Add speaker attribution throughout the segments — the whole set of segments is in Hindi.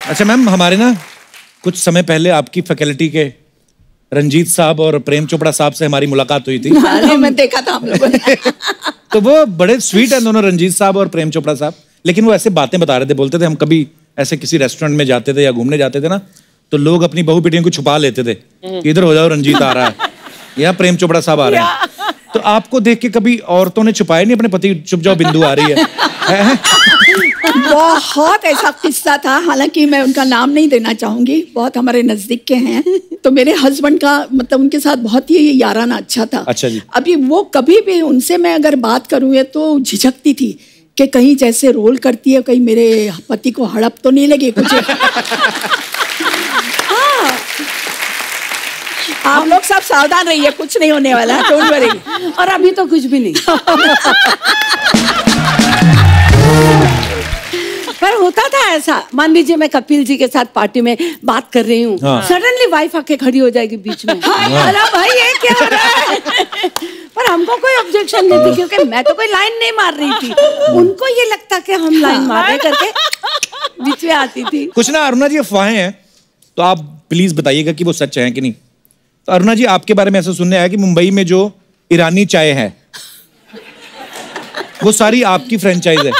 Speaker 1: अच्छा मैम, हमारे ना कुछ समय पहले आपकी फैकल्टी के रंजीत साहब और प्रेम चोपड़ा साहब से हमारी मुलाकात हुई थी।
Speaker 2: मैं देखा था हम लोगों ने।
Speaker 1: तो वो बड़े स्वीट हैं दोनों, रंजीत साहब और प्रेम चोपड़ा साहब, लेकिन वो ऐसे बातें बता रहे थे, बोलते थे हम कभी ऐसे किसी रेस्टोरेंट में जाते थे या घूमने जाते थे ना, तो लोग अपनी बहू बेटियों को छुपा लेते थे कि इधर हो जाओ, रंजीत आ रहा है या प्रेम चोपड़ा साहब आ रहे हैं। तो आपको देख के कभी औरतों ने छुपाया नहीं अपने पति, चुप जाओ बिंदु आ रही है?
Speaker 2: बहुत ऐसा किस्सा था, हालांकि मैं उनका नाम नहीं देना चाहूंगी, बहुत हमारे नजदीक के हैं। तो मेरे हस्बैंड का मतलब उनके साथ बहुत ही याराना अच्छा था।
Speaker 1: अच्छा जी।
Speaker 2: अभी वो कभी भी उनसे मैं अगर बात करूँ तो झिझकती थी कि कहीं जैसे रोल करती है, कहीं मेरे पति को हड़प तो नहीं लगे कुछ। आप लोग सब सावधान रहिए, कुछ नहीं होने वाला, डोंट वरी।
Speaker 3: और अभी तो कुछ भी नहीं। पर होता था ऐसा, मान लीजिए मैं कपिल जी के साथ पार्टी में बात कर रही हूँ, सडनली वाइफ आके खड़ी हो जाएगी बीच में। अरे भाई ये क्या हो रहा है? पर हमको कोई ऑब्जेक्शन नहीं थी, क्योंकि मैं तो कोई लाइन नहीं मार रही थी। उनको ये लगता कि हम लाइन मार रहे करके बीच में आती थी।
Speaker 1: कुछ ना अरुणा जी अफवाहें हैं, तो आप प्लीज बताइएगा कि वो सच है कि नहीं। तो अरुणा जी, आपके बारे में ऐसा सुनने आया कि मुंबई में जो ईरानी चाय है वो सारी आपकी फ्रेंचाइज है।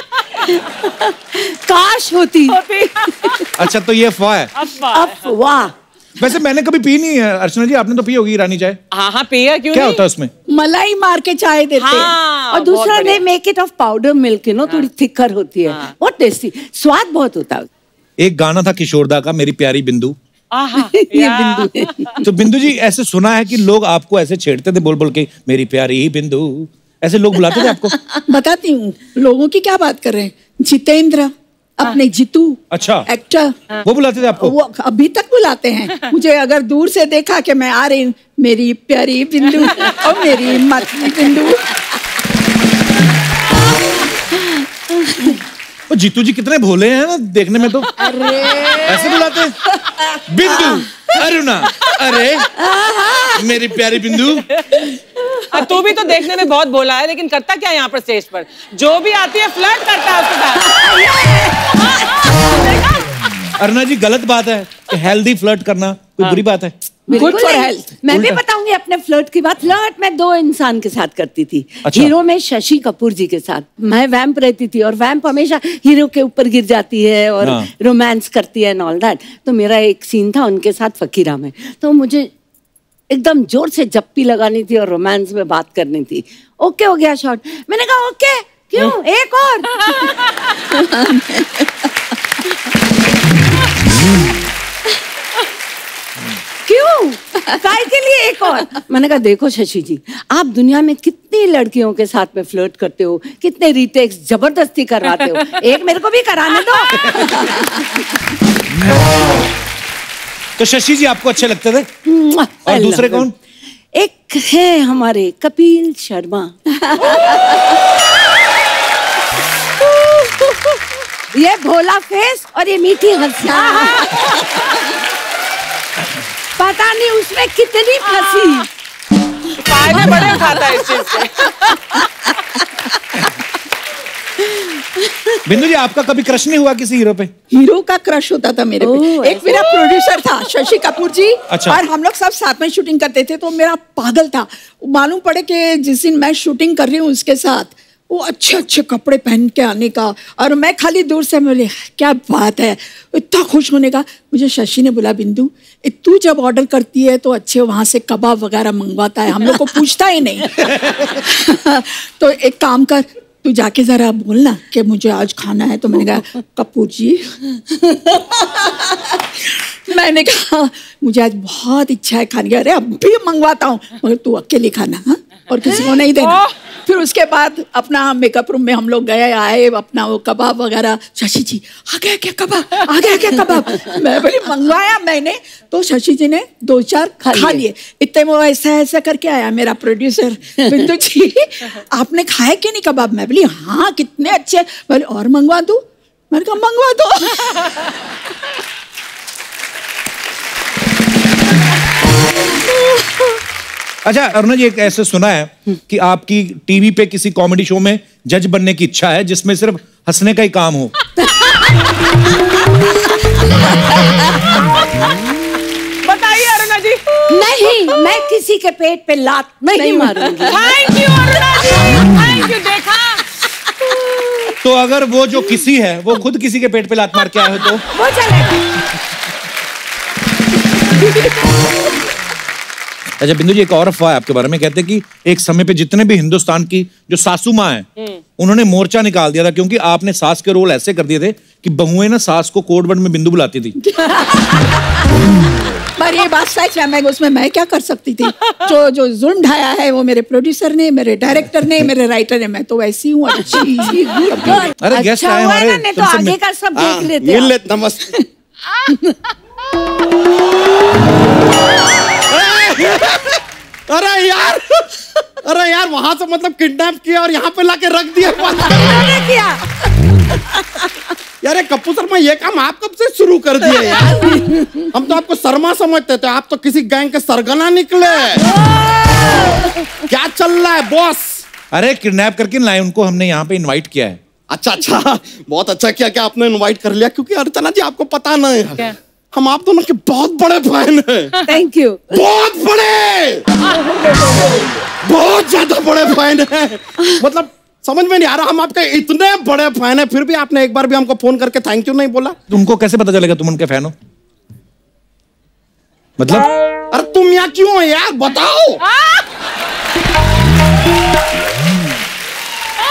Speaker 3: काश होती।
Speaker 1: अच्छा, तो ये अफवाह है?
Speaker 3: अफवाह।
Speaker 1: वैसे मैंने कभी पी नहीं है। अर्चना जी, आपने तो पी होगी ईरानी चाय?
Speaker 4: हाँ पिया, क्यों
Speaker 1: क्या
Speaker 4: नहीं?
Speaker 1: होता है उसमें?
Speaker 2: मलाई मार के चाय देते हैं।
Speaker 3: और दूसरा they make it of powder milk, थोड़ी थिकर होती है, बहुत टेस्टी, स्वाद बहुत होता है।
Speaker 1: एक गाना था किशोरदा का, मेरी प्यारी बिंदु।
Speaker 3: ये बिंदु।
Speaker 1: तो बिंदु जी, ऐसे सुना है कि लोग आपको ऐसे छेड़ते थे बोल बोल के, मेरी प्यारी बिंदु, ऐसे लोग बुलाते थे आपको?
Speaker 2: बताती हूँ, लोगों की क्या बात कर रहे हैं। जितेंद्र, अपने जीतू,
Speaker 1: अच्छा
Speaker 2: एक्टर,
Speaker 1: वो बुलाते थे आपको?
Speaker 2: वो अभी तक बुलाते हैं मुझे। अगर दूर से देखा कि मैं आ रही, मेरी प्यारी बिंदु और मेरी मतली बिंदु।
Speaker 1: जीतू जी कितने भोले हैं ना देखने में, तो ऐसे बुलाते हैं, बिंदु, अरुणा, अरे मेरी प्यारी बिंदु।
Speaker 4: तू भी तो देखने में बहुत भोला है, लेकिन करता क्या है यहाँ पर स्टेज पर? जो भी आती है फ्लर्ट करता है उसके साथ।
Speaker 1: अरुणा जी, गलत बात है कि हेल्दी फ्लर्ट करना कोई बुरी बात है?
Speaker 3: Good for health. मैं भी बताऊंगी अपने फ्लर्ट की बात। फ्लर्ट मैं दो इंसान के साथ करती थी।
Speaker 1: अच्छा।
Speaker 3: हीरो में शशि कपूर जी के साथ। मैं वैम्प रहती थी और वैम्प हमेशा हीरो के ऊपर गिर जाती है और रोमांस करती है एंड ऑल दैट। तो मेरा एक सीन था उनके साथ फकीरा में, तो मुझे एकदम जोर से जप्पी लगानी थी और रोमांस में बात करनी थी। ओके हो गया शॉट, मैंने कहा ओके क्यों, एक और। क्यों, काय के लिए एक और? मैंने कहा देखो शशि जी, आप दुनिया में कितनी लड़कियों के साथ में फ्लर्ट करते हो, कितने रीटेक्स जबरदस्ती करवाते हो, एक मेरे को भी कराने दो।
Speaker 1: तो शशि जी आपको अच्छे लगते थे? और दूसरे कौन?
Speaker 3: एक है हमारे कपिल शर्मा। ये भोला फेस और ये मीठी हंसिया। पता नहीं उसमें कितनी फंसी।
Speaker 4: फायदे बड़े उठाता है इस चीज से।
Speaker 1: बिंदु जी, आपका कभी क्रश नहीं हुआ किसी हीरो पे?
Speaker 2: हीरो का क्रश होता था मेरे पे। एक मेरा प्रोड्यूसर था शशि कपूर जी।
Speaker 1: अच्छा।
Speaker 2: और हम लोग सब साथ में शूटिंग करते थे, तो मेरा पागल था। मालूम पड़े कि जिस दिन मैं शूटिंग कर रही हूँ उसके साथ, वो अच्छे अच्छे कपड़े पहन के आने का, और मैं खाली दूर से बोले क्या बात है, इतना खुश होने का। मुझे शशि ने बोला, बिंदु तू जब ऑर्डर करती है तो अच्छे वहाँ से कबाब वगैरह मंगवाता है, हम लोग को पूछता ही नहीं। तो एक काम कर, तू जाके जरा बोलना कि मुझे आज खाना है। तो मैंने कहा कपूर जी, मैंने कहा मुझे आज बहुत इच्छा है खाने की। अरे अभी मंगवाता हूँ, मगर तू अकेले खाना, हाँ, और किसी को नहीं देना। फिर उसके बाद अपना मेकअप रूम में हम लोग गए आए, अपना वो कबाब वगैरह। शशि जी, आ गया क्या कबाब, आ गया क्या कबाब? मैं बोली मंगवाया मैंने, तो शशि जी ने 2-4 खा लिए। इतने वो ऐसा ऐसा करके आया मेरा प्रोड्यूसर, बिंदु जी आपने खाया कि नहीं कबाब? मैं बोली हाँ कितने अच्छे। बोले और मंगवा दूं? मैंने कहा मंगवा दो।
Speaker 1: अच्छा अरुणा जी, एक ऐसे सुना है कि आपकी टीवी पे किसी कॉमेडी शो में जज बनने की इच्छा है जिसमें सिर्फ हंसने का ही काम हो।
Speaker 3: किसी के पेट पे लात नहीं मारूंगी।
Speaker 4: Thank you Aruna ji, thank you. देखा,
Speaker 1: तो अगर वो जो किसी है वो खुद किसी के पेट पे लात मार के आए हो तो
Speaker 3: वो चलेगा।
Speaker 1: अच्छा बिंदु जी, एक और अफवाह है आपके बारे में, कहते हैं कि एक समय पे जितने भी हिंदुस्तान की जो सासू माँ हैं उन्होंने मोर्चा निकाल दिया था क्योंकि आपने सास के रोल ऐसे कर दिए थे कि बहुएं ना सास को कोड वर्ड में बिंदु बुलाती थी।
Speaker 2: पर ये बात सच है, मैं उसमें मैं क्या कर सकती थी? जो जुल्म ढाया है वो मेरे प्रोड्यूसर ने, मेरे डायरेक्टर ने, मेरे राइटर ने। मैं तो वैसी हूँ, अच्छी।
Speaker 1: अरे गेस्ट
Speaker 3: अच्छा
Speaker 1: आए
Speaker 3: हुआ है
Speaker 1: हमारे,
Speaker 3: ना, नहीं तो
Speaker 1: तुमसे
Speaker 3: आगे का सब देख लेते।
Speaker 5: मिल लेते। नमस्ते। अरे यार, अरे यार, वहां से मतलब किडनैप किया और यहाँ पे लाके रख दिया।
Speaker 3: किया
Speaker 5: यार कप्पू शर्मा, ये काम आप कब से शुरू कर दिए यार? हम तो आपको शर्मा समझते थे, आप तो किसी गैंग के सरगना निकले। क्या चल रहा है बॉस?
Speaker 1: अरे किडनैप करके लाए उनको, हमने यहाँ पे इनवाइट किया है।
Speaker 5: अच्छा, बहुत अच्छा किया कि आपने इनवाइट कर लिया, क्योंकि अर्चना जी आपको पता नहीं है, हम आप दोनों के बहुत बड़े फैन हैं।
Speaker 3: Thank you.
Speaker 5: बहुत बड़े, बहुत ज्यादा बड़े फैन हैं। मतलब समझ में नहीं आ रहा, हम आपके इतने बड़े फैन हैं, फिर भी आपने एक बार भी हमको फोन करके थैंक यू नहीं बोला।
Speaker 1: तुमको कैसे पता चलेगा तुम उनके फैन हो? मतलब
Speaker 5: अरे तुम यहाँ क्यों हो यार, बताओ।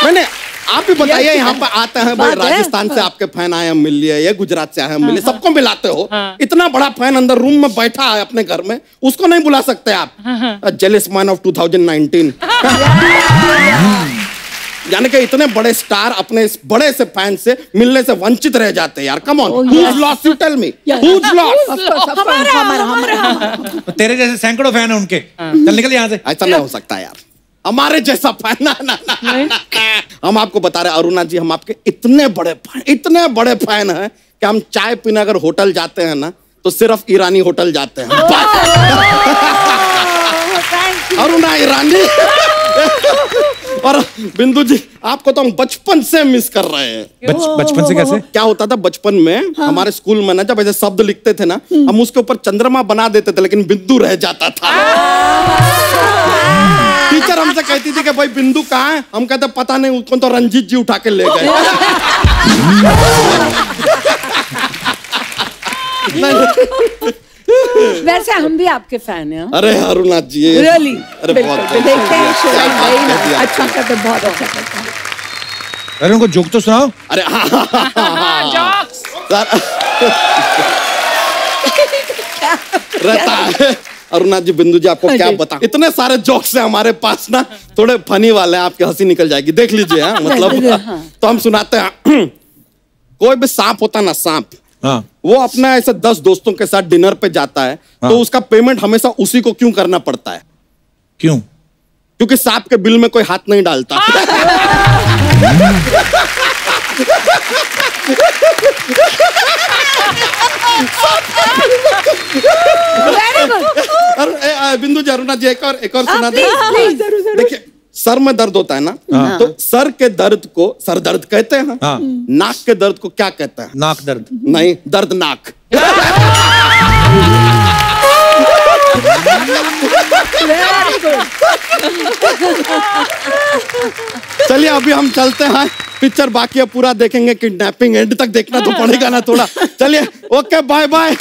Speaker 5: मैंने आप भी बताइए, यहाँ पर आते हैं भाई, राजस्थान से आपके फैन आए हम मिल लिए, ये गुजरात से आए हम मिल लिए, सबको मिलाते हो। इतना बड़ा फैन अंदर रूम में बैठा है अपने घर में, उसको नहीं बुला सकते आप? Jealous man of 2019। यानी कि इतने बड़े स्टार अपने इस बड़े से फैन से मिलने से वंचित रह जाते हैं यार। Come on, who's lost? You tell me. Who's lost?
Speaker 2: हमारा।
Speaker 1: तेरे जैसे सैकड़ों फैन है उनके, चल निकल यहाँ से।
Speaker 5: ऐसा नहीं हो सकता यार, हमारे जैसा फैन ना। हम आपको बता रहे अरुणा जी, हम आपके इतने बड़े फैन हैं कि हम चाय पीने अगर होटल जाते हैं ना तो सिर्फ ईरानी होटल जाते हैं। अरुणा ईरानी। और बिंदु जी, आपको तो हम बचपन से मिस कर रहे हैं।
Speaker 1: बचपन से कैसे?
Speaker 5: क्या होता था बचपन में, हमारे स्कूल में ना जब ऐसे शब्द लिखते थे ना, हम उसके ऊपर चंद्रमा बना देते थे, लेकिन बिंदु रह जाता था। टीचर हमसे कहती थी कि भाई बिंदु कहाँ है? हम कहते पता नहीं, उसको तो रंजीत जी उठा के ले गए।
Speaker 3: वैसे हम भी आपके फैन हैं।
Speaker 5: अरे अरुणा जी,
Speaker 3: Really?
Speaker 5: अरे बहुत
Speaker 2: देखते हैं शो में, अच्छा करते, बहुत अच्छा करते हैं।
Speaker 1: अरे उनको जोक तो सुनाओ।
Speaker 5: अरे
Speaker 4: जॉक्स
Speaker 5: रहता है। अरुणा जी, बिंदु जी आपको क्या बता, इतने सारे जोक्स हैं हमारे पास ना, थोड़े फनी वाले हैं, आपकी हंसी निकल जाएगी, देख लीजिए। हाँ मतलब तो हम सुनाते हैं। कोई भी सांप होता ना, सांप,
Speaker 1: हाँ।
Speaker 5: वो अपना ऐसे 10 दोस्तों के साथ डिनर पे जाता है,
Speaker 1: हाँ।
Speaker 5: तो उसका पेमेंट हमेशा उसी को क्यों करना पड़ता है?
Speaker 1: क्यों?
Speaker 5: क्योंकि सांप के बिल में कोई हाथ नहीं डालता। बिंदु जी, अरुणा जी, एक और सुना दे। देखिए, सर में दर्द होता है ना, तो सर के दर्द को सर दर्द कहते हैं।
Speaker 1: हाँ।
Speaker 5: नाक के दर्द को क्या कहते हैं?
Speaker 1: नाक दर्द।
Speaker 5: नहीं, दर्द नाक। चलिए अभी हम चलते हैं, पिक्चर बाकी है, पूरा देखेंगे। किडनैपिंग एंड तक देखना तो पड़ेगा ना थोड़ा। चलिए, ओके, बाय बाय।